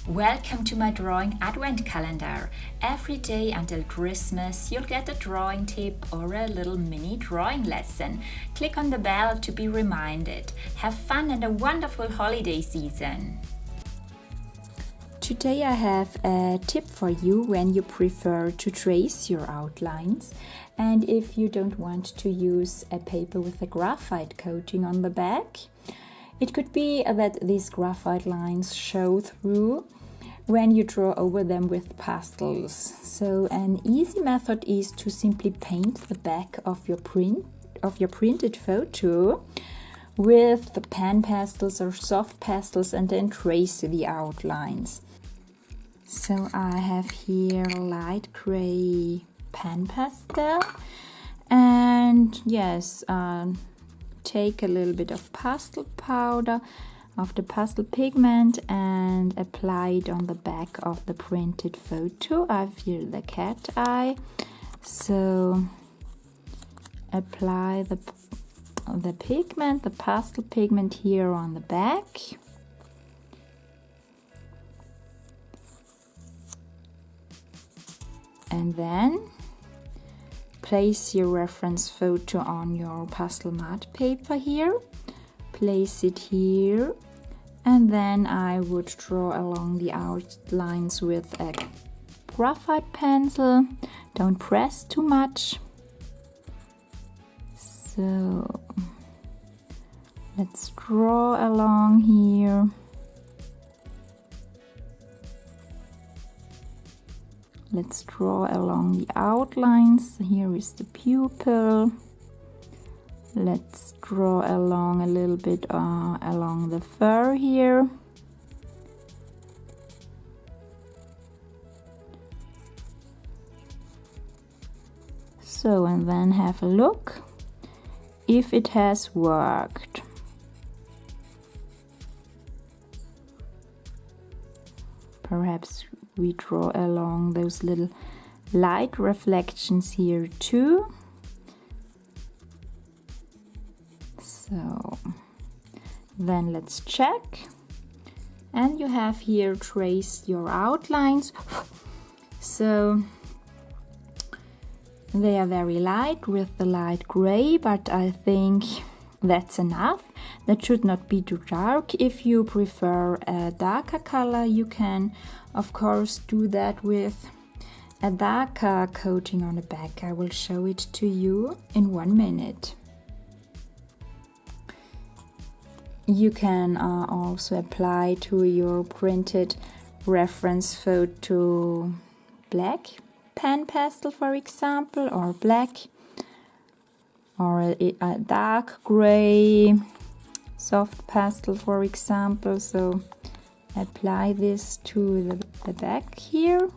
Welcome to my drawing advent calendar. Every day until Christmas you'll get a drawing tip or a little mini drawing lesson. Click on the bell to be reminded. Have fun and a wonderful holiday season. Today I have a tip for you when you prefer to trace your outlines and if you don't want to use a paper with a graphite coating on the back. It could be that these graphite lines show through when you draw over them with pastels. So an easy method is to simply paint the back of your printed photo with the pan pastels or soft pastels and then trace the outlines. So I have here light gray pan pastel and yes, take a little bit of pastel powder of the pastel pigment and apply it on the back of the printed photo. I have here the cat eye, so apply the pigment, the pastel pigment here on the back. And then place your reference photo on your pastel matte paper here. Place it here, and then I would draw along the outlines with a graphite pencil. Don't press too much. So let's draw along here. Let's draw along the outlines. Here is the pupil. Let's draw along a little bit along the fur here. So, and then have a look if it has worked. Perhaps we draw along those little light reflections here too. So then let's check, and you have here traced your outlines. So they are very light with the light gray, but I think that's enough. That should not be too dark. If you prefer a darker color, you can of course do that with a darker coating on the back. I will show it to you in 1 minute. You can also apply to your printed reference photo black pan pastel, for example, or black, or a dark gray soft pastel, for example. So apply this to the back here.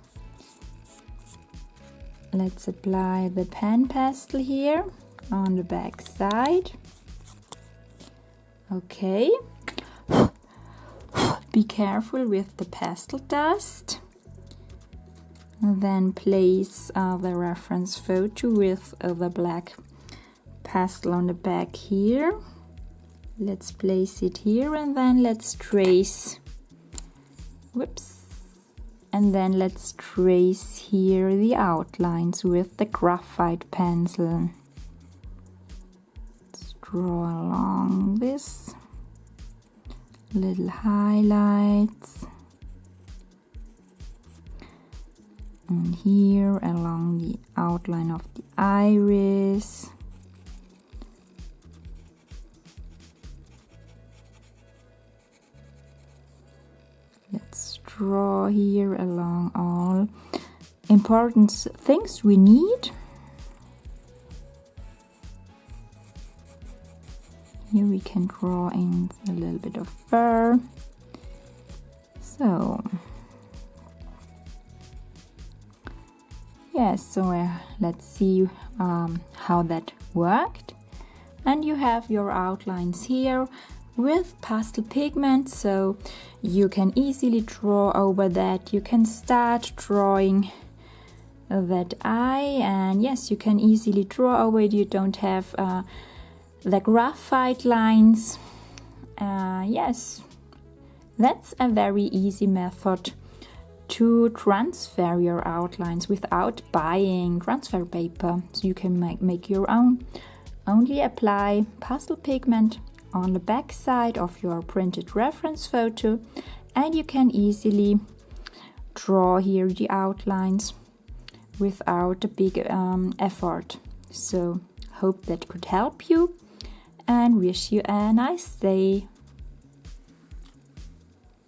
Let's apply the pan pastel here on the back side. Okay, be careful with the pastel dust. And then place the reference photo with the black pastel on the back here. Let's place it here and then let's trace. Whoops. And then let's trace here the outlines with the graphite pencil. Draw along this little highlights, and here along the outline of the iris. Let's draw here along all important things we need. Here we can draw in a little bit of fur. So, yes, so let's see how that worked. And you have your outlines here with pastel pigment, so you can easily draw over that. You can start drawing that eye, and yes, you can easily draw over it. You don't have the graphite lines. Yes, That's a very easy method to transfer your outlines without buying transfer paper, so you can make your own. Only apply pastel pigment on the back side of your printed reference photo, and you can easily draw here the outlines without a big effort. So hope that could help you, and wish you a nice day.